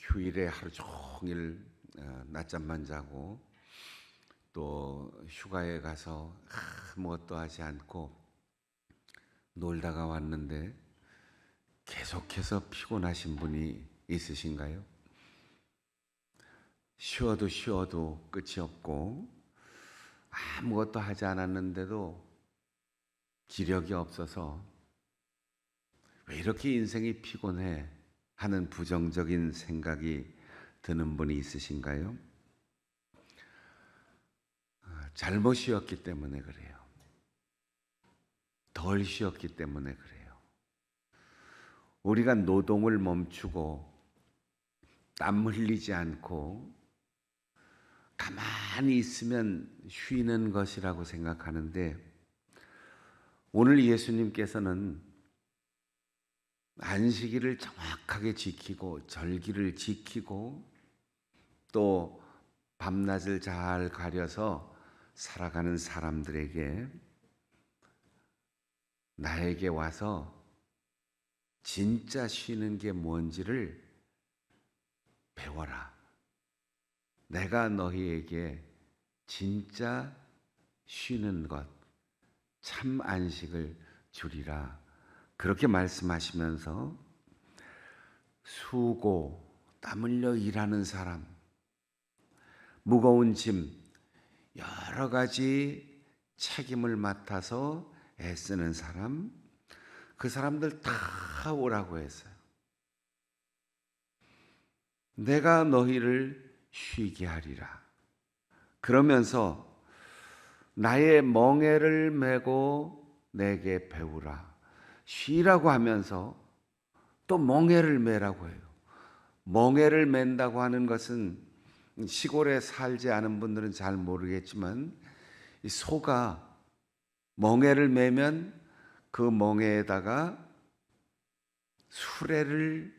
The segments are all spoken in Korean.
휴일에 하루 종일 낮잠만 자고 또 휴가에 가서 아무것도 하지 않고 놀다가 왔는데 계속해서 피곤하신 분이 있으신가요? 쉬어도 쉬어도 끝이 없고 아무것도 하지 않았는데도 기력이 없어서 왜 이렇게 인생이 피곤해 하는 부정적인 생각이 드는 분이 있으신가요? 잘못 쉬었기 때문에 그래요. 덜 쉬었기 때문에 그래요. 우리가 노동을 멈추고 땀 흘리지 않고 가만히 있으면 쉬는 것이라고 생각하는데, 오늘 예수님께서는 안식일을 정확하게 지키고 절기를 지키고 또 밤낮을 잘 가려서 살아가는 사람들에게 나에게 와서 진짜 쉬는 게 뭔지를 배워라. 내가 너희에게 진짜 쉬는 것, 참 안식을 주리라. 그렇게 말씀하시면서 수고, 땀 흘려 일하는 사람, 무거운 짐, 여러 가지 책임을 맡아서 애쓰는 사람, 그 사람들 다 오라고 했어요. 내가 너희를 쉬게 하리라. 그러면서 나의 멍에를 메고 내게 배우라. 쉬라고 하면서 또 멍에를 메라고 해요. 멍에를 맨다고 하는 것은 시골에 살지 않은 분들은 잘 모르겠지만, 이 소가 멍에를 매면 그 멍에에다가 수레를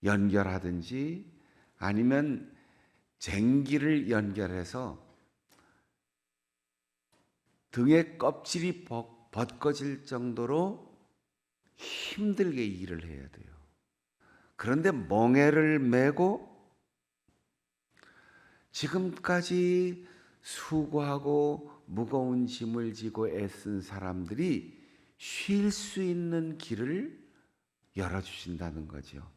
연결하든지 아니면 쟁기를 연결해서 등의 껍질이 벗겨질 정도로 힘들게 일을 해야 돼요. 그런데 멍에를 메고 지금까지 수고하고 무거운 짐을 지고 애쓴 사람들이 쉴 수 있는 길을 열어주신다는 거죠.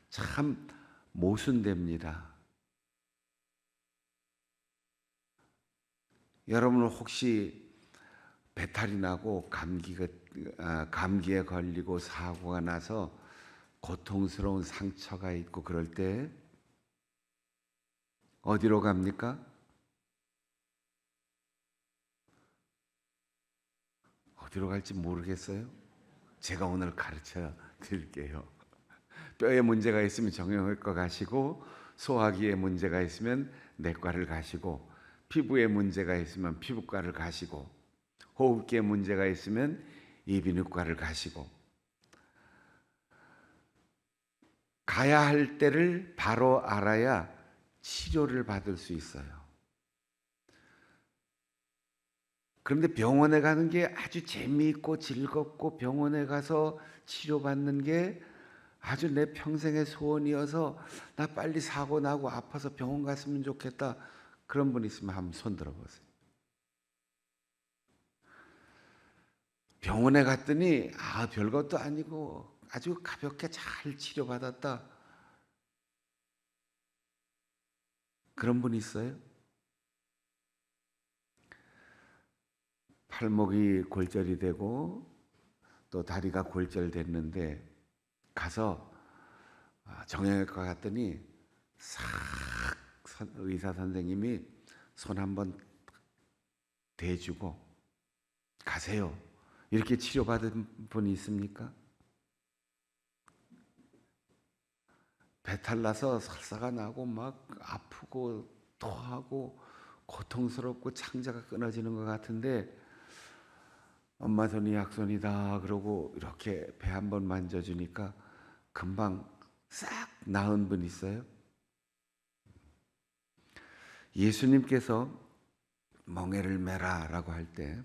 참 모순됩니다. 여러분 혹시 배탈이 나고 감기에 걸리고 사고가 나서 고통스러운 상처가 있고 그럴 때 어디로 갑니까? 어디로 갈지 모르겠어요? 제가 오늘 가르쳐 드릴게요. 뼈에 문제가 있으면 정형외과 가시고, 소화기에 문제가 있으면 내과를 가시고, 피부에 문제가 있으면 피부과를 가시고, 호흡기에 문제가 있으면 이비인후과를 가시고, 가야 할 때를 바로 알아야 치료를 받을 수 있어요. 그런데 병원에 가는 게 아주 재미있고 즐겁고 병원에 가서 치료받는 게 아주 내 평생의 소원이어서 나 빨리 사고 나고 아파서 병원 갔으면 좋겠다, 그런 분 있으면 한번 손 들어보세요. 병원에 갔더니 별것도 아니고 아주 가볍게 잘 치료받았다, 그런 분 있어요? 팔목이 골절이 되고 또 다리가 골절됐는데 가서 정형외과 갔더니 싹 의사 선생님이 손 한번 대주고 가세요, 이렇게 치료받은 분이 있습니까? 배탈 나서 설사가 나고 막 아프고 토하고 고통스럽고 창자가 끊어지는 것 같은데 엄마 손이 약손이다 그러고 이렇게 배 한번 만져주니까 금방 싹 나은 분 있어요? 예수님께서 멍에를 메라라고 할 때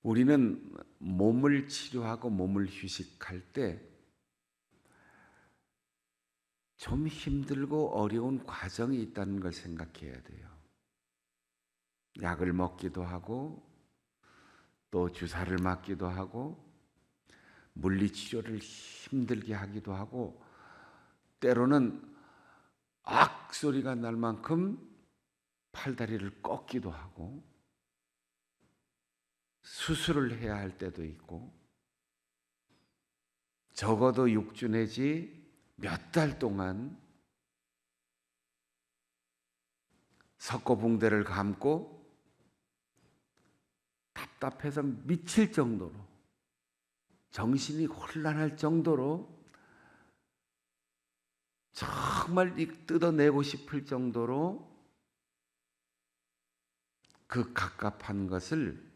우리는 몸을 치료하고 몸을 휴식할 때 좀 힘들고 어려운 과정이 있다는 걸 생각해야 돼요. 약을 먹기도 하고 또 주사를 맞기도 하고 물리치료를 힘들게 하기도 하고 때로는 악 소리가 날 만큼 팔다리를 꺾기도 하고 수술을 해야 할 때도 있고 적어도 6주 내지 몇 달 동안 석고붕대를 감고 답답해서 미칠 정도로 정신이 혼란할 정도로 정말 뜯어내고 싶을 정도로 그 갑갑한 것을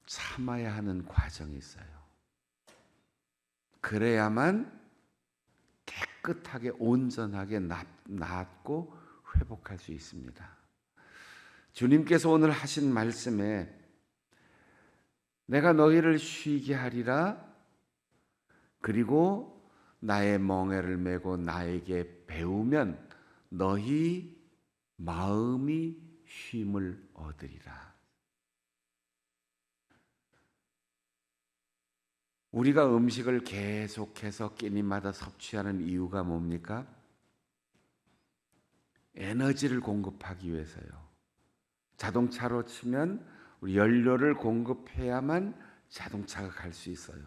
참아야 하는 과정이 있어요. 그래야만 깨끗하게 온전하게 낫고 회복할 수 있습니다. 주님께서 오늘 하신 말씀에 내가 너희를 쉬게 하리라 그리고 나의 멍에를 메고 나에게 배우면 너희 마음이 쉼을 얻으리라. 우리가 음식을 계속해서 끼니마다 섭취하는 이유가 뭡니까? 에너지를 공급하기 위해서요. 자동차로 치면 우리 연료를 공급해야만 자동차가 갈 수 있어요.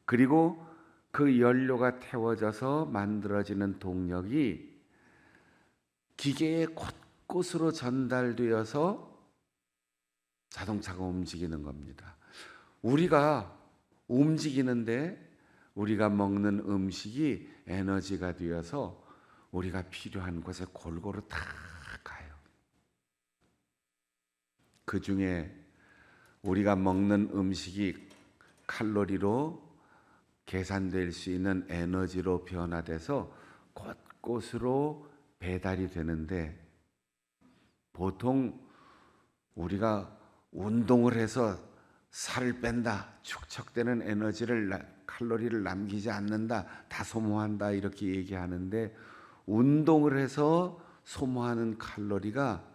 그리고 그 연료가 태워져서 만들어지는 동력이 기계의 곳곳으로 전달되어서 자동차가 움직이는 겁니다. 우리가 움직이는데 우리가 먹는 음식이 에너지가 되어서 우리가 필요한 곳에 골고루 다 가요. 그 중에 우리가 먹는 음식이 칼로리로 계산될 수 있는 에너지로 변화돼서 곳곳으로 배달이 되는데 보통 우리가 운동을 해서 살을 뺀다, 축적되는 칼로리를 남기지 않는다, 다 소모한다 이렇게 얘기하는데 운동을 해서 소모하는 칼로리가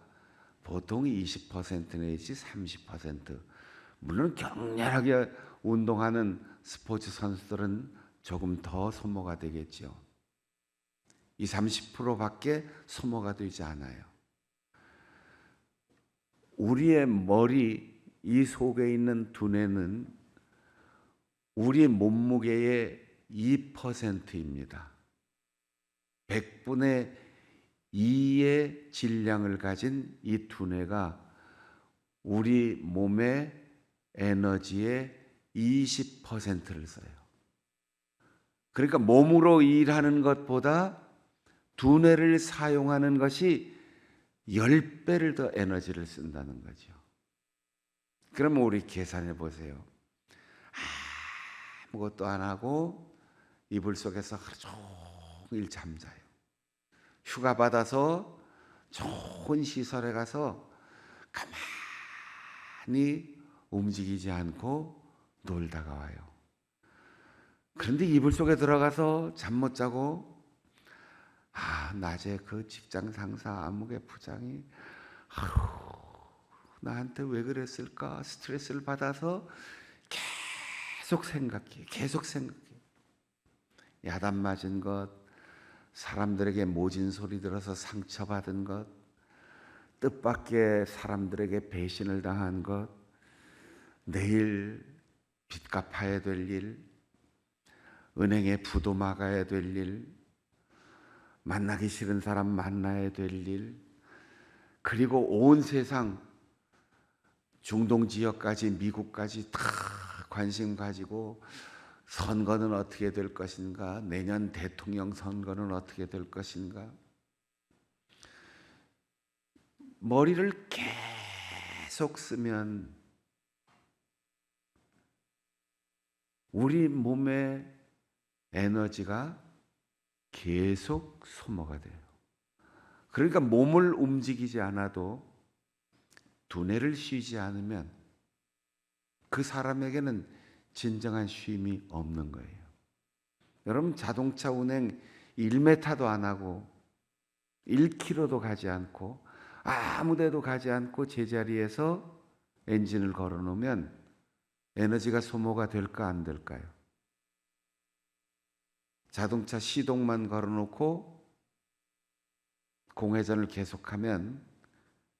보통 20% 내지 30%. 물론 격렬하게 운동하는 스포츠 선수들은 조금 더 소모가 되겠죠. 이 30%밖에 소모가 되지 않아요. 우리의 머리 이 속에 있는 두뇌는 우리 몸무게의 2%입니다. 100분의 2의 질량을 가진 이 두뇌가 우리 몸의 에너지의 20%를 써요. 그러니까 몸으로 일하는 것보다 두뇌를 사용하는 것이 10배를 더 에너지를 쓴다는 거죠. 그러면 우리 계산해 보세요. 아무것도 안 하고 이불 속에서 하루 종일 잠자요. 휴가 받아서 좋은 시설에 가서 가만히 움직이지 않고 놀다가 와요. 그런데 이불 속에 들어가서 잠 못 자고 낮에 그 직장 상사 암흑의 부장이 나한테 왜 그랬을까 스트레스를 받아서 계속 생각해. 야단 맞은 것, 사람들에게 모진 소리 들어서 상처받은 것, 뜻밖의 사람들에게 배신을 당한 것, 내일 빚 갚아야 될 일, 은행에 부도 막아야 될 일, 만나기 싫은 사람 만나야 될 일, 그리고 온 세상 중동 지역까지 미국까지 다 관심 가지고 선거는 어떻게 될 것인가? 내년 대통령 선거는 어떻게 될 것인가? 머리를 계속 쓰면 우리 몸의 에너지가 계속 소모가 돼요. 그러니까 몸을 움직이지 않아도 두뇌를 쉬지 않으면 그 사람에게는 진정한 쉼이 없는 거예요. 여러분 자동차 운행 1m도 안 하고 1km도 가지 않고 아무 데도 가지 않고 제자리에서 엔진을 걸어 놓으면 에너지가 소모가 될까 안 될까요? 자동차 시동만 걸어 놓고 공회전을 계속하면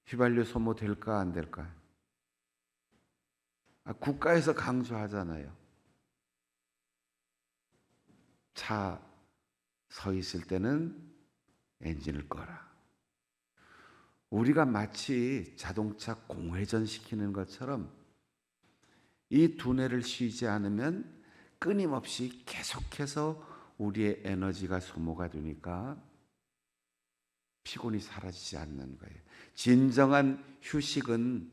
휘발유 소모 될까 안 될까요? 국가에서 강조하잖아요. 차 서 있을 때는 엔진을 꺼라. 우리가 마치 자동차 공회전 시키는 것처럼 이 두뇌를 쉬지 않으면 끊임없이 계속해서 우리의 에너지가 소모가 되니까 피곤이 사라지지 않는 거예요. 진정한 휴식은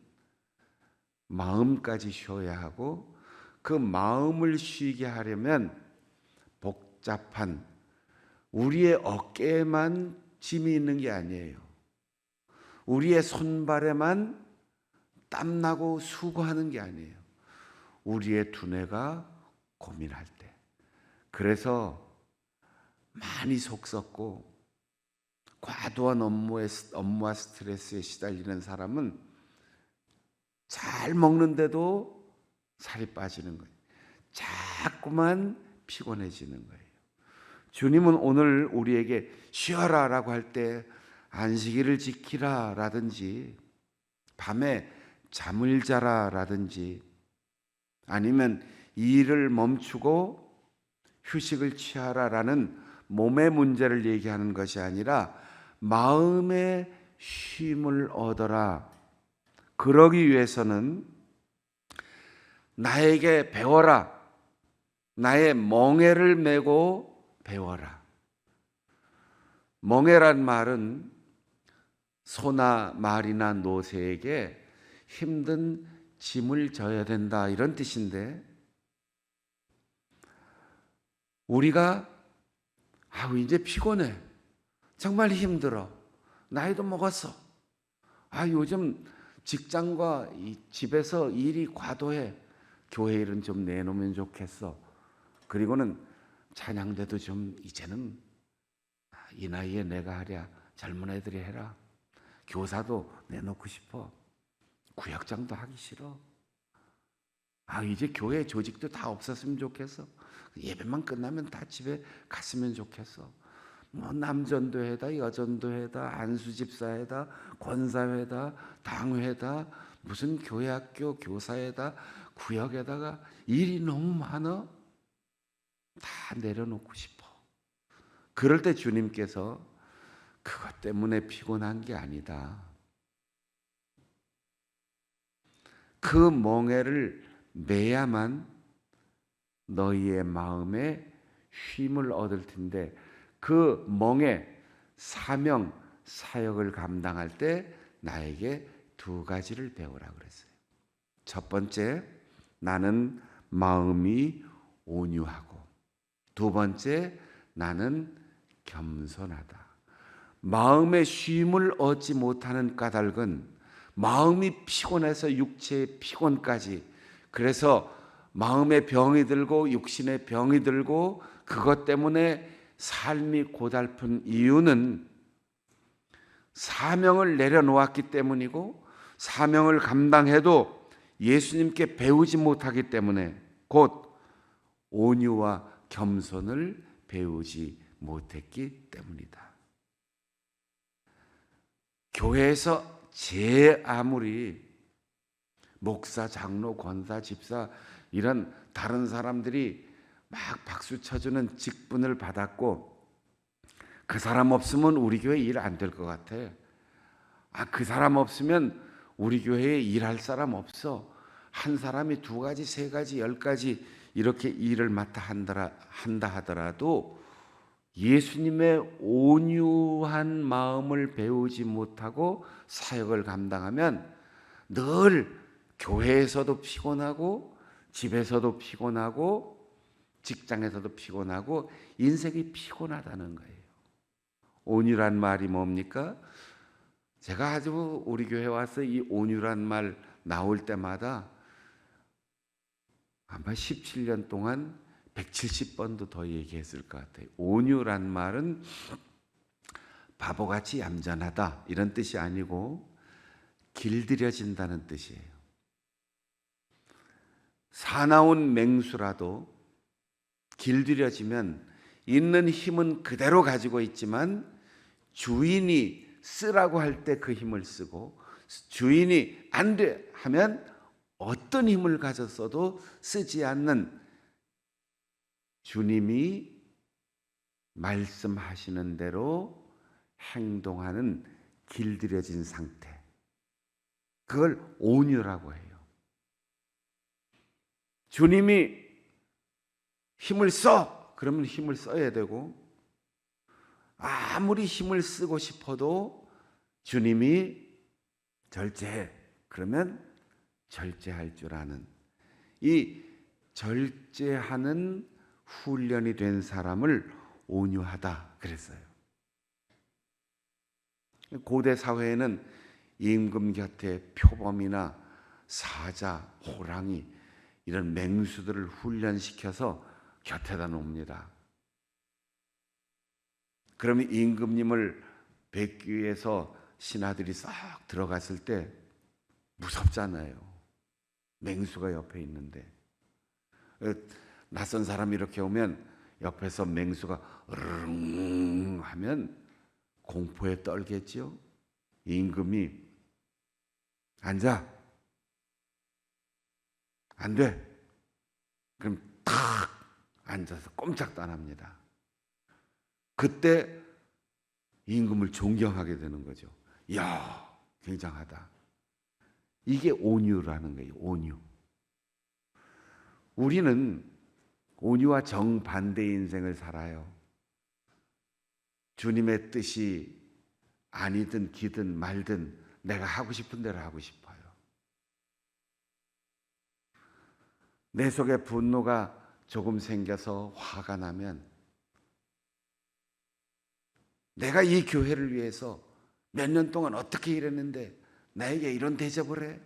마음까지 쉬어야 하고 그 마음을 쉬게 하려면 복잡한 우리의 어깨에만 짐이 있는 게 아니에요. 우리의 손발에만 땀나고 수고하는 게 아니에요. 우리의 두뇌가 고민할 때. 그래서 많이 속 썩고 과도한 업무와 스트레스에 시달리는 사람은 잘 먹는데도 살이 빠지는 거예요. 자꾸만 피곤해지는 거예요. 주님은 오늘 우리에게 쉬어라 라고 할 때 안식일을 지키라 라든지 밤에 잠을 자라 라든지 아니면 일을 멈추고 휴식을 취하라 라는 몸의 문제를 얘기하는 것이 아니라 마음의 쉼을 얻어라. 그러기 위해서는 나에게 배워라. 나의 멍에를 메고 배워라. 멍에란 말은 소나 말이나 노새에게 힘든 짐을 져야 된다 이런 뜻인데 우리가 이제 피곤해. 정말 힘들어. 나이도 먹었어. 요즘 직장과 집에서 일이 과도해. 교회 일은 좀 내놓으면 좋겠어. 그리고는 찬양대도 좀 이제는 이 나이에 내가 하랴. 젊은 애들이 해라. 교사도 내놓고 싶어. 구역장도 하기 싫어. 이제 교회 조직도 다 없었으면 좋겠어. 예배만 끝나면 다 집에 갔으면 좋겠어. 남전도회다, 여전도회다, 안수집사회다, 권사회다, 당회다, 무슨 교회학교 교사회다, 구역에다가 일이 너무 많아. 다 내려놓고 싶어. 그럴 때 주님께서 그것 때문에 피곤한 게 아니다. 그 멍에를 매야만 너희의 마음에 쉼을 얻을 텐데 그 멍에 사명, 사역을 감당할 때 나에게 두 가지를 배우라 그랬어요. 첫 번째, 나는 마음이 온유하고 두 번째, 나는 겸손하다. 마음의 쉼을 얻지 못하는 까닭은 마음이 피곤해서 육체의 피곤까지 그래서 마음의 병이 들고 육신의 병이 들고 그것 때문에 삶이 고달픈 이유는 사명을 내려놓았기 때문이고 사명을 감당해도 예수님께 배우지 못하기 때문에 곧 온유와 겸손을 배우지 못했기 때문이다. 교회에서 아무리 목사, 장로, 권사, 집사 이런 다른 사람들이 막 박수 쳐주는 직분을 받았고 그 사람 없으면 우리 교회 일 안 될 것 같아. 그 사람 없으면 우리 교회에 일할 사람 없어. 한 사람이 두 가지, 세 가지, 10가지 이렇게 일을 맡아 한다 하더라도 예수님의 온유한 마음을 배우지 못하고 사역을 감당하면 늘 교회에서도 피곤하고 집에서도 피곤하고 직장에서도 피곤하고 인생이 피곤하다는 거예요. 온유란 말이 뭡니까? 제가 아주 우리 교회 와서 이 온유란 말 나올 때마다 아마 17년 동안 170번도 더 얘기했을 것 같아요. 온유란 말은 바보같이 얌전하다 이런 뜻이 아니고 길들여진다는 뜻이에요. 사나운 맹수라도 길들여지면 있는 힘은 그대로 가지고 있지만 주인이 쓰라고 할 때 그 힘을 쓰고 주인이 안 돼 하면 어떤 힘을 가졌어도 쓰지 않는 주님이 말씀하시는 대로 행동하는 길들여진 상태. 그걸 온유라고 해요. 주님이 힘을 써! 그러면 힘을 써야 되고 아무리 힘을 쓰고 싶어도 주님이 절제해. 그러면 절제할 줄 아는 이 절제하는 훈련이 된 사람을 온유하다 그랬어요. 고대 사회에는 임금 곁에 표범이나 사자, 호랑이 이런 맹수들을 훈련시켜서 곁에다 놓습니다. 그러면 임금님을 뵙기 위해서 신하들이 싹 들어갔을 때 무섭잖아요. 맹수가 옆에 있는데 낯선 사람이 이렇게 오면 옆에서 맹수가 으르릉 하면 공포에 떨겠지요. 임금이 앉아. 안 돼. 그럼 탁 앉아서 꼼짝도 안 합니다. 그때 임금을 존경하게 되는 거죠. 이야, 굉장하다. 이게 온유라는 거예요. 온유. 우리는 온유와 정반대의 인생을 살아요. 주님의 뜻이 아니든 기든 말든 내가 하고 싶은 대로 하고 싶어요. 내 속에 분노가 조금 생겨서 화가 나면 내가 이 교회를 위해서 몇 년 동안 어떻게 일했는데 나에게 이런 대접을 해?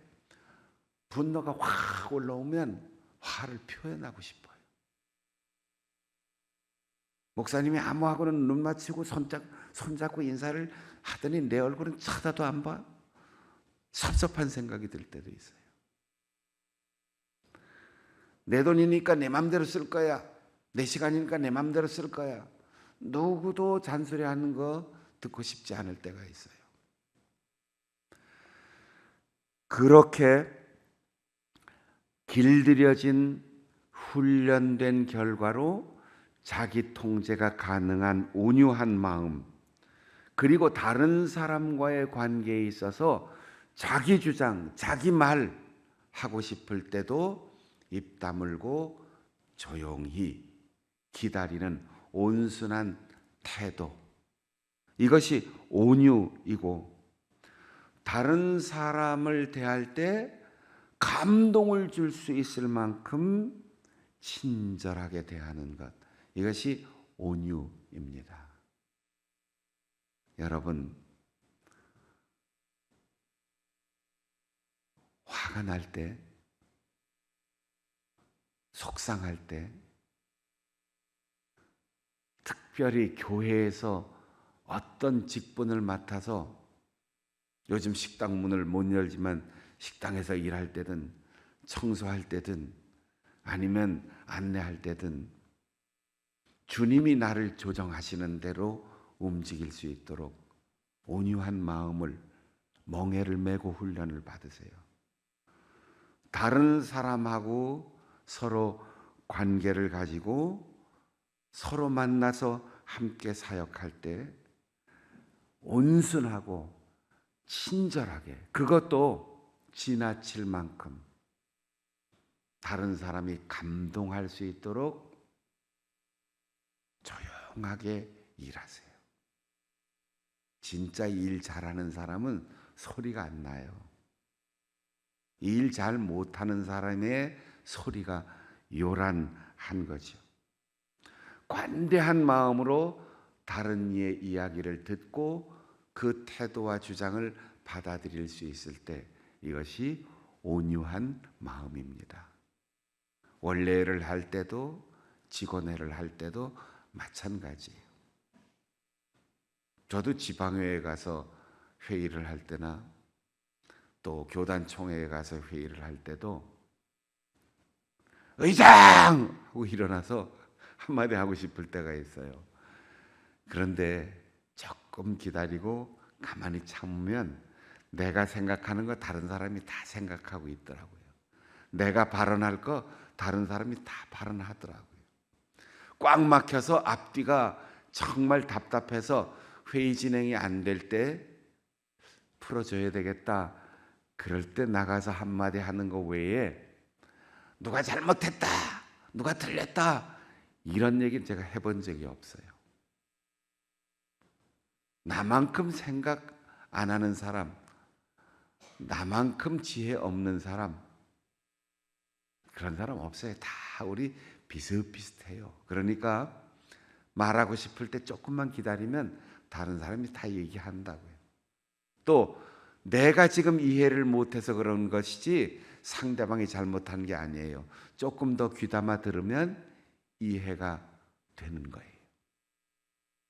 분노가 확 올라오면 화를 표현하고 싶어요. 목사님이 아무하고는 눈 맞추고 손잡고 인사를 하더니 내 얼굴은 쳐다도 안 봐. 섭섭한 생각이 들 때도 있어요. 내 돈이니까 내 맘대로 쓸 거야. 내 시간이니까 내 맘대로 쓸 거야. 누구도 잔소리하는 거 듣고 싶지 않을 때가 있어요. 그렇게 길들여진 훈련된 결과로 자기 통제가 가능한 온유한 마음, 그리고 다른 사람과의 관계에 있어서 자기 주장, 자기 말 하고 싶을 때도 입 다물고 조용히 기다리는 온순한 태도, 이것이 온유이고, 다른 사람을 대할 때 감동을 줄 수 있을 만큼 친절하게 대하는 것, 이것이 온유입니다. 여러분, 화가 날 때, 속상할 때, 특별히 교회에서 어떤 직분을 맡아서, 요즘 식당 문을 못 열지만 식당에서 일할 때든 청소할 때든 아니면 안내할 때든 주님이 나를 조정하시는 대로 움직일 수 있도록 온유한 마음을, 멍에를 메고 훈련을 받으세요. 다른 사람하고 서로 관계를 가지고 서로 만나서 함께 사역할 때 온순하고 친절하게, 그것도 지나칠 만큼 다른 사람이 감동할 수 있도록 조용하게 일하세요. 진짜 일 잘하는 사람은 소리가 안 나요. 일 잘 못하는 사람의 소리가 요란한 거죠. 관대한 마음으로 다른 이의 이야기를 듣고 그 태도와 주장을 받아들일 수 있을 때 이것이 온유한 마음입니다. 원래를 할 때도 직원회를 할 때도 마찬가지예요. 저도 지방회에 가서 회의를 할 때나 또 교단 총회에 가서 회의를 할 때도 의장! 하고 일어나서 한마디 하고 싶을 때가 있어요. 그런데 조금 기다리고 가만히 참으면 내가 생각하는 거 다른 사람이 다 생각하고 있더라고요. 내가 발언할 거 다른 사람이 다 발언하더라고요. 꽉 막혀서 앞뒤가 정말 답답해서 회의 진행이 안 될 때 풀어줘야 되겠다. 그럴 때 나가서 한마디 하는 거 외에 누가 잘못했다, 누가 틀렸다 이런 얘기는 제가 해본 적이 없어요. 나만큼 생각 안 하는 사람, 나만큼 지혜 없는 사람, 그런 사람 없어요. 다 우리 비슷비슷해요. 그러니까 말하고 싶을 때 조금만 기다리면 다른 사람이 다 얘기한다고요. 또 내가 지금 이해를 못해서 그런 것이지 상대방이 잘못한 게 아니에요. 조금 더 귀담아 들으면 이해가 되는 거예요.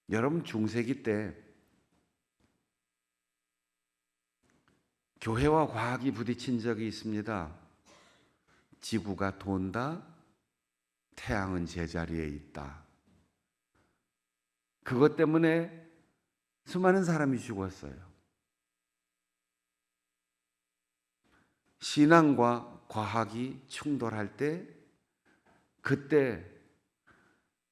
여러분 중세기 때 교회와 과학이 부딪힌 적이 있습니다. 지구가 돈다, 태양은 제자리에 있다. 그것 때문에 수많은 사람이 죽었어요. 신앙과 과학이 충돌할 때 그때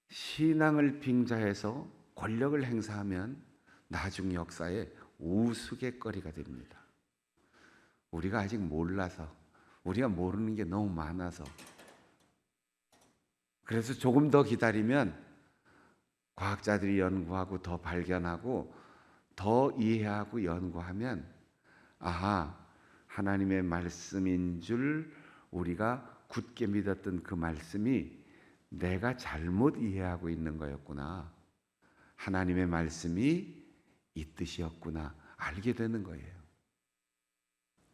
신앙을 빙자해서 권력을 행사하면 나중 역사에 우스갯거리가 됩니다. 우리가 아직 몰라서, 우리가 모르는 게 너무 많아서. 그래서 조금 더 기다리면 과학자들이 연구하고 더 발견하고 더 이해하고 연구하면 아하, 하나님의 말씀인 줄 우리가 굳게 믿었던 그 말씀이 내가 잘못 이해하고 있는 거였구나. 하나님의 말씀이 이 뜻이었구나. 알게 되는 거예요.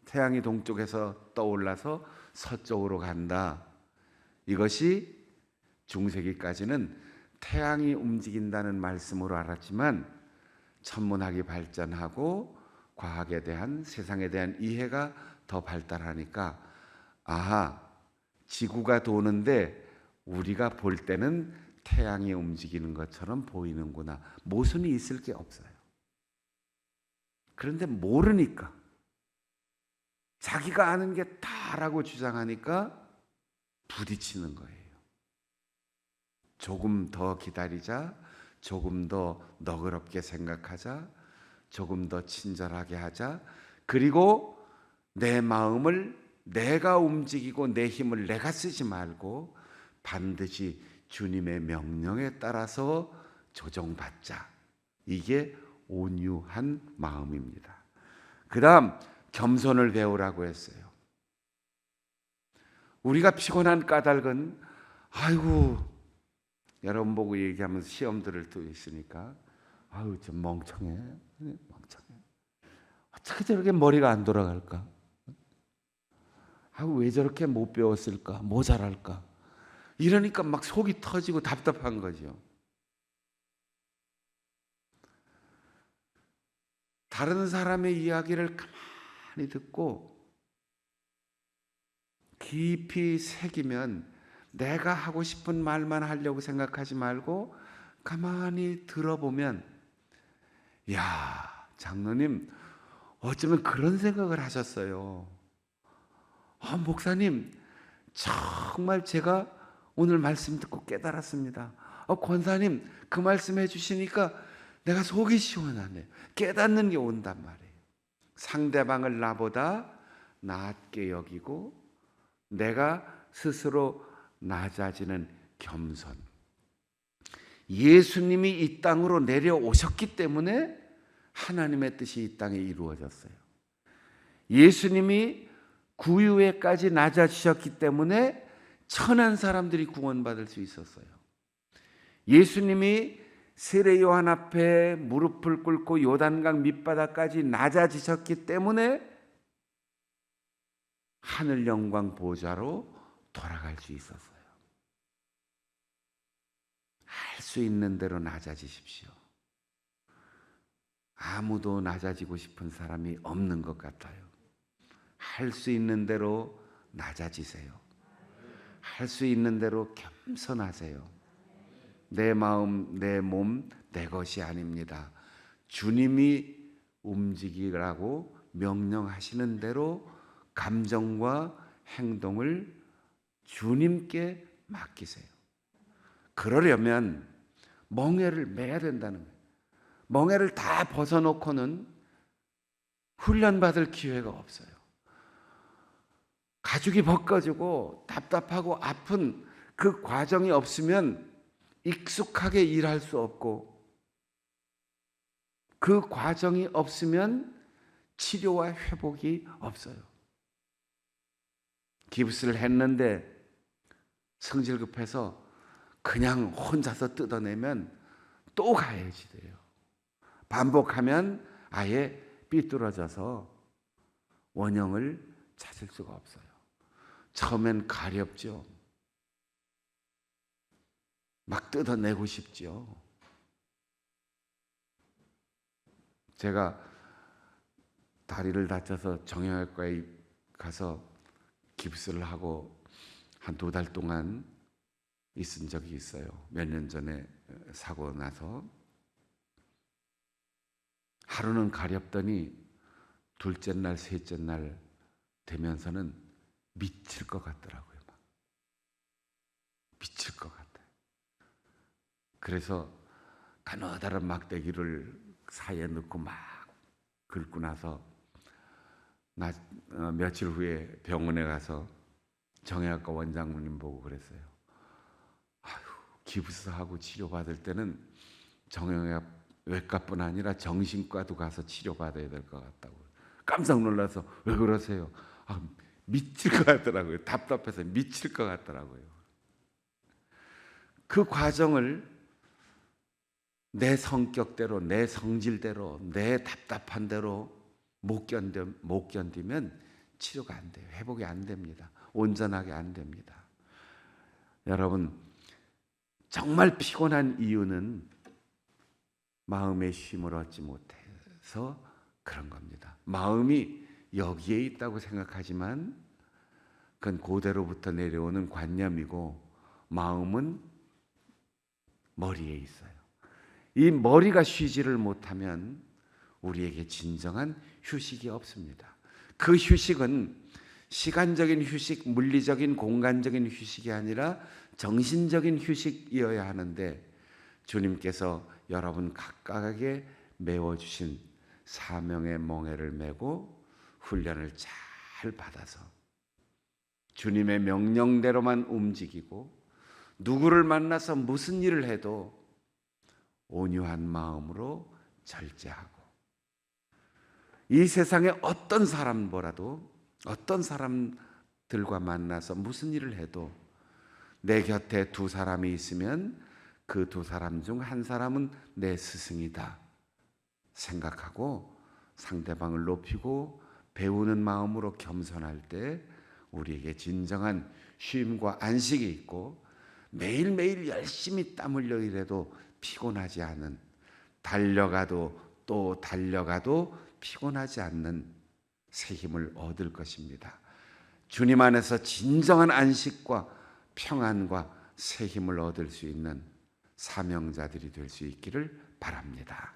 태양이 동쪽에서 떠올라서 서쪽으로 간다. 이것이 중세기까지는 태양이 움직인다는 말씀으로 알았지만 천문학이 발전하고 과학에 대한, 세상에 대한 이해가 더 발달하니까 아하, 지구가 도는데 우리가 볼 때는 태양이 움직이는 것처럼 보이는구나. 모순이 있을 게 없어요. 그런데 모르니까, 자기가 아는 게 다라고 주장하니까 부딪히는 거예요. 조금 더 기다리자, 조금 더 너그럽게 생각하자, 조금 더 친절하게 하자. 그리고 내 마음을 내가 움직이고 내 힘을 내가 쓰지 말고 반드시 주님의 명령에 따라서 조정받자. 이게 온유한 마음입니다. 그 다음 겸손을 배우라고 했어요. 우리가 피곤한 까닭은 아이고, 여러분 보고 얘기하면서 시험들을 또 있으니까 아유 좀 멍청해. 어떻게 저렇게 머리가 안 돌아갈까? 아유 왜 저렇게 못 배웠을까? 모자랄까? 이러니까 막 속이 터지고 답답한 거죠. 다른 사람의 이야기를 가만히 듣고 깊이 새기면 내가 하고 싶은 말만 하려고 생각하지 말고 가만히 들어보면 야, 장로님 어쩌면 그런 생각을 하셨어요. 목사님 정말 제가 오늘 말씀 듣고 깨달았습니다. 권사님 그 말씀 해주시니까 내가 속이 시원하네. 깨닫는 게 온단 말이에요. 상대방을 나보다 낮게 여기고 내가 스스로 낮아지는 겸손. 예수님이 이 땅으로 내려오셨기 때문에 하나님의 뜻이 이 땅에 이루어졌어요. 예수님이 구유회까지 낮아지셨기 때문에 천한 사람들이 구원받을 수 있었어요. 예수님이 세례 요한 앞에 무릎을 꿇고 요단강 밑바닥까지 낮아지셨기 때문에 하늘 영광 보좌로 돌아갈 수 있었어요. 수 있는 대로 낮아지십시오. 아무도 낮아지고 싶은 사람이 없는 것 같아요. 할 수 있는 대로 낮아지세요. 할 수 있는 대로 겸손하세요. 내 마음, 내 몸, 내 것이 아닙니다. 주님이 움직이라고 명령하시는 대로 감정과 행동을 주님께 맡기세요. 그러려면 멍에를 매야 된다는 거예요. 멍에를 다 벗어놓고는 훈련받을 기회가 없어요. 가죽이 벗겨지고 답답하고 아픈 그 과정이 없으면 익숙하게 일할 수 없고, 그 과정이 없으면 치료와 회복이 없어요. 깁스를 했는데 성질 급해서 그냥 혼자서 뜯어내면 또 가야지 돼요. 반복하면 아예 삐뚤어져서 원형을 찾을 수가 없어요. 처음엔 가렵죠. 막 뜯어내고 싶죠. 제가 다리를 다쳐서 정형외과에 가서 깁스를 하고 한 2달 동안 있은 적이 있어요. 몇 년 전에 사고 나서. 하루는 가렵더니 둘째 날, 셋째 날 되면서는 미칠 것 같더라고요. 막. 미칠 것 같아요. 그래서 가느다란 막대기를 사이에 넣고 막 긁고 나서 며칠 후에 병원에 가서 정형외과 원장님 보고 그랬어요. 깁스하고 치료받을 때는 정형외과뿐 아니라 정신과도 가서 치료받아야 될 것 같다고. 깜짝 놀라서 왜 그러세요? 미칠 것 같더라고요. 답답해서 미칠 것 같더라고요. 그 과정을 내 성격대로, 내 성질대로, 내 답답한 대로 못 견디면 치료가 안 돼요. 회복이 안 됩니다. 온전하게 안 됩니다. 여러분, 정말 피곤한 이유는 마음의 쉼을 얻지 못해서 그런 겁니다. 마음이 여기에 있다고 생각하지만 그건 고대로부터 내려오는 관념이고, 마음은 머리에 있어요. 이 머리가 쉬지를 못하면 우리에게 진정한 휴식이 없습니다. 그 휴식은 시간적인 휴식, 물리적인 공간적인 휴식이 아니라 정신적인 휴식이어야 하는데, 주님께서 여러분 각각에게 메워주신 사명의 멍에를 메고 훈련을 잘 받아서 주님의 명령대로만 움직이고, 누구를 만나서 무슨 일을 해도 온유한 마음으로 절제하고, 이 세상에 어떤 사람보라도, 어떤 사람들과 만나서 무슨 일을 해도 내 곁에 2사람이 있으면 그 2사람 중 한 사람은 내 스승이다 생각하고 상대방을 높이고 배우는 마음으로 겸손할 때 우리에게 진정한 쉼과 안식이 있고, 매일매일 열심히 땀 흘려 일해도 피곤하지 않은, 달려가도 또 달려가도 피곤하지 않는 새 힘을 얻을 것입니다. 주님 안에서 진정한 안식과 평안과 새 힘을 얻을 수 있는 사명자들이 될 수 있기를 바랍니다.